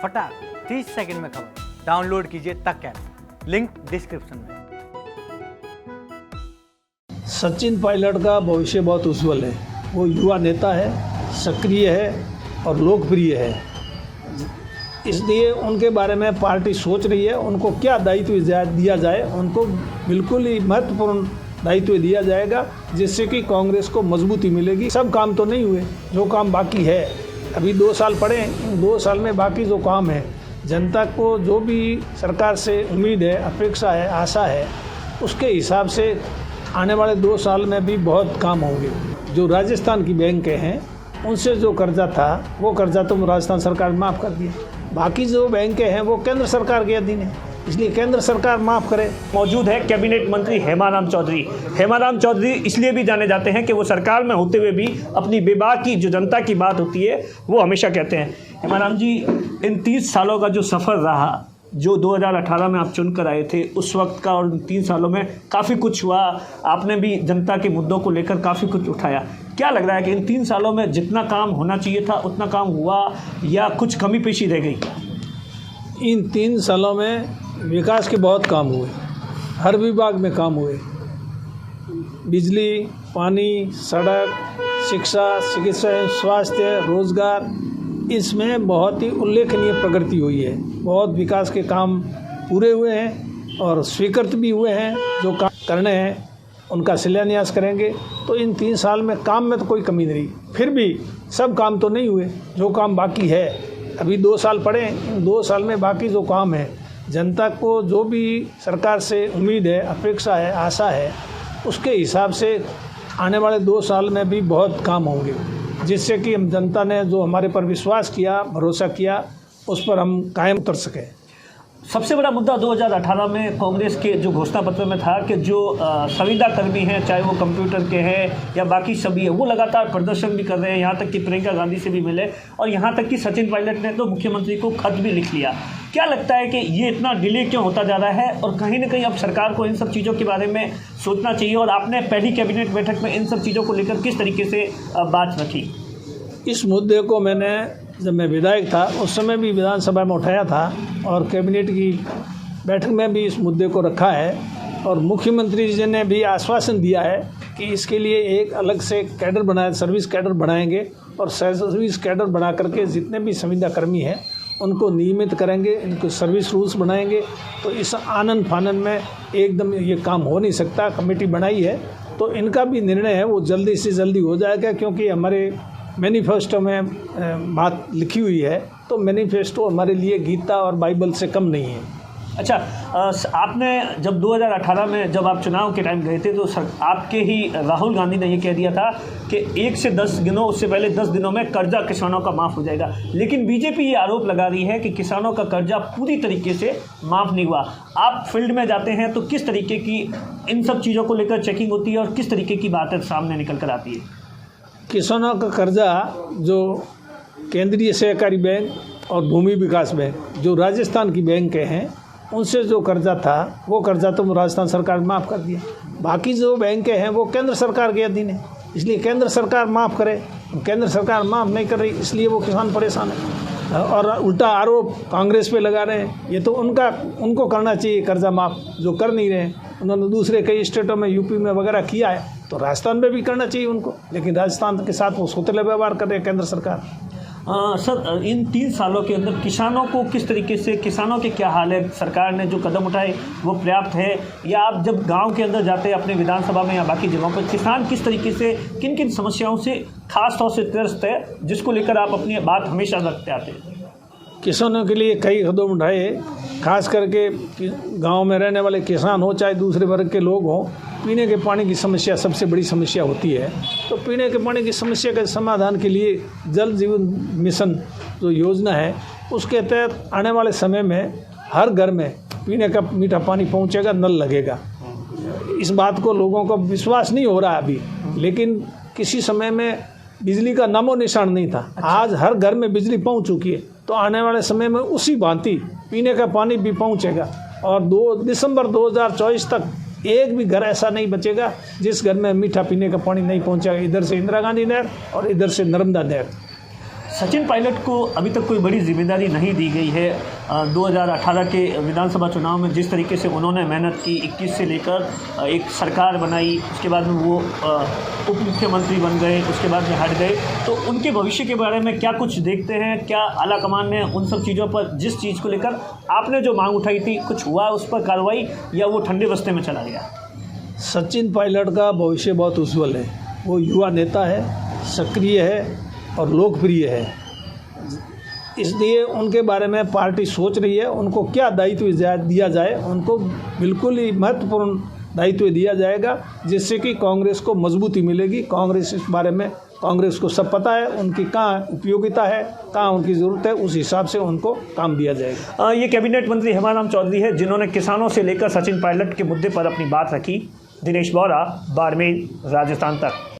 फटाक 30 सेकंड में खबर। डाउनलोड कीजिए तक ऐप, लिंक डिस्क्रिप्शन में। सचिन पायलट का भविष्य बहुत उज्जवल है। वो युवा नेता है, सक्रिय है और लोकप्रिय है। इसलिए उनके बारे में पार्टी सोच रही है उनको क्या दायित्व दिया जाए। उनको बिल्कुल ही महत्वपूर्ण दायित्व दिया जाएगा जिससे कि कांग्रेस को मजबूती मिलेगी। सब काम तो नहीं हुए, जो काम बाकी है, अभी 2 साल पड़े, इन 2 साल में बाकी जो काम है, जनता को जो भी सरकार से उम्मीद है, अपेक्षा है, आशा है, उसके हिसाब से आने वाले 2 साल में भी बहुत काम होंगे। जो राजस्थान की बैंक हैं उनसे जो कर्जा था वो कर्जा तो राजस्थान सरकार ने माफ़ कर दिया। बाकी जो बैंकें हैं वो केंद्र सरकार के अधीन है, इसलिए केंद्र सरकार माफ़ करे। मौजूद है कैबिनेट मंत्री हेमाराम चौधरी। हेमाराम चौधरी इसलिए भी जाने जाते हैं कि वो सरकार में होते हुए भी अपनी बेबाकी जो जनता की बात होती है वो हमेशा कहते हैं। हेमाराम जी, इन 30 सालों का जो सफ़र रहा, जो 2018 में आप चुनकर आए थे उस वक्त का, और 3 सालों में काफ़ी कुछ हुआ, आपने भी जनता के मुद्दों को लेकर काफ़ी कुछ उठाया। क्या लग रहा है कि इन 3 सालों में जितना काम होना चाहिए था उतना काम हुआ या कुछ कमी पेशी रह गई? इन 3 सालों में विकास के बहुत काम हुए, हर विभाग में काम हुए। बिजली, पानी, सड़क, शिक्षा, चिकित्सा, स्वास्थ्य, रोजगार, इसमें बहुत ही उल्लेखनीय प्रगति हुई है। बहुत विकास के काम पूरे हुए हैं और स्वीकृत भी हुए हैं। जो काम करने हैं उनका शिलान्यास करेंगे। तो इन 3 साल में काम में तो कोई कमी नहीं। फिर भी सब काम तो नहीं हुए, जो काम बाकी है, अभी 2 साल पड़े, इन 2 साल में बाकी जो काम है, जनता को जो भी सरकार से उम्मीद है, अपेक्षा है, आशा है, उसके हिसाब से आने वाले 2 साल में भी बहुत काम होंगे, जिससे कि हम जनता ने जो हमारे पर विश्वास किया, भरोसा किया, उस पर हम कायम उतर सकें। सबसे बड़ा मुद्दा 2018 में कांग्रेस के जो घोषणा पत्र में था कि जो संविदा कर्मी हैं, चाहे वो कंप्यूटर के हैं या बाकी सभी है, वो लगातार प्रदर्शन भी कर रहे हैं। यहाँ तक कि प्रियंका गांधी से भी मिले और यहाँ तक कि सचिन पायलट ने तो मुख्यमंत्री को खत भी लिख लिया। क्या लगता है कि ये इतना डिले क्यों होता जा रहा है, और कहीं ना कहीं अब सरकार को इन सब चीज़ों के बारे में सोचना चाहिए? और आपने पहली कैबिनेट बैठक में इन सब चीज़ों को लेकर किस तरीके से बात रखी? इस मुद्दे को मैंने जब मैं विधायक था उस समय भी विधानसभा में उठाया था और कैबिनेट की बैठक में भी इस मुद्दे को रखा है। और मुख्यमंत्री जी ने भी आश्वासन दिया है कि इसके लिए एक अलग से कैडर बनाए, सर्विस कैडर बनाएंगे और सर्विस कैडर बना करके जितने भी संविदा कर्मी हैं उनको नियमित करेंगे, इनको सर्विस रूल्स बनाएंगे। तो इस आनन फानन में एकदम ये काम हो नहीं सकता। कमेटी बनाई है तो इनका भी निर्णय है वो जल्दी से जल्दी हो जाएगा, क्योंकि हमारे मैनिफेस्टो में बात लिखी हुई है। तो मैनिफेस्टो हमारे लिए गीता और बाइबल से कम नहीं है। अच्छा, आपने जब 2018 में जब आप चुनाव के टाइम गए थे तो आपके ही राहुल गांधी ने ये कह दिया था कि 1 से 10 दिनों, उससे पहले 10 दिनों में कर्जा किसानों का माफ़ हो जाएगा। लेकिन बीजेपी ये आरोप लगा रही है कि किसानों का कर्जा पूरी तरीके से माफ़ नहीं हुआ। आप फील्ड में जाते हैं तो किस तरीके की इन सब चीज़ों को लेकर चेकिंग होती है और किस तरीके की बातें सामने निकल कर आती है? किसानों का कर्जा जो केंद्रीय सहकारी बैंक और भूमि विकास बैंक, जो राजस्थान की बैंक हैं, उनसे जो कर्जा था वो कर्जा तो राजस्थान सरकार ने माफ़ कर दिया। बाकी जो बैंकें हैं वो केंद्र सरकार के अधीन है, इसलिए केंद्र सरकार माफ़ करे। केंद्र सरकार माफ़ नहीं कर रही, इसलिए वो किसान परेशान है और उल्टा आरोप कांग्रेस पे लगा रहे हैं। ये तो उनको करना चाहिए कर्जा माफ़, जो कर नहीं रहे हैं। उन्होंने दूसरे कई स्टेटों में, यूपी में वगैरह किया है, तो राजस्थान में भी करना चाहिए उनको, लेकिन राजस्थान के साथ वो सोतेला व्यवहार कर रहे हैं केंद्र सरकार। सर, इन 3 सालों के अंदर किसानों को किस तरीके से, किसानों के क्या हाल है, सरकार ने जो कदम उठाए वो पर्याप्त है, या आप जब गांव के अंदर जाते हैं अपने विधानसभा में या बाकी जगहों पर, किसान किस तरीके से, किन किन समस्याओं से खास तौर से त्रस्त है, जिसको लेकर आप अपनी बात हमेशा रखते आते हैं? किसानों के लिए कई कदम उठाए, खास करके गांव में रहने वाले किसान हो चाहे दूसरे वर्ग के लोग हों, पीने के पानी की समस्या सबसे बड़ी समस्या होती है। तो पीने के पानी की समस्या के समाधान के लिए जल जीवन मिशन जो योजना है उसके तहत आने वाले समय में हर घर में पीने का मीठा पानी पहुंचेगा, नल लगेगा। इस बात को लोगों को विश्वास नहीं हो रहा अभी, लेकिन किसी समय में बिजली का नामो निशान नहीं था। आज हर घर में बिजली पहुंच चुकी है, तो आने वाले समय में उसी भांति पीने का पानी भी पहुंचेगा। और 2 दिसंबर 2024 तक एक भी घर ऐसा नहीं बचेगा जिस घर में मीठा पीने का पानी नहीं पहुंचेगा। इधर से इंदिरा गांधी नहर और इधर से नर्मदा नहर। सचिन पायलट को अभी तक कोई बड़ी जिम्मेदारी नहीं दी गई है। 2018 के विधानसभा चुनाव में जिस तरीके से उन्होंने मेहनत की, 21 से लेकर एक सरकार बनाई, उसके बाद में वो उप मुख्यमंत्री बन गए, उसके बाद में हट गए, तो उनके भविष्य के बारे में क्या कुछ देखते हैं? क्या आला कमान ने उन सब चीज़ों पर, जिस चीज़ को लेकर आपने जो मांग उठाई थी, कुछ हुआ उस पर कार्रवाई, या वो ठंडे बस्ते में चला गया? सचिन पायलट का भविष्य बहुत उज्जवल है। वो युवा नेता है, सक्रिय है और लोकप्रिय है। इसलिए उनके बारे में पार्टी सोच रही है उनको क्या दायित्व दिया जाए। उनको बिल्कुल ही महत्वपूर्ण दायित्व दिया जाएगा, जिससे कि कांग्रेस को मजबूती मिलेगी। कांग्रेस इस बारे में, कांग्रेस को सब पता है उनकी कहाँ उपयोगिता है, कहाँ उनकी ज़रूरत है, उस हिसाब से उनको काम दिया जाएगा। ये कैबिनेट मंत्री हेमाराम चौधरी है, जिन्होंने किसानों से लेकर सचिन पायलट के मुद्दे पर अपनी बात रखी। दिनेश बोरा, बाड़मेर, राजस्थान तक।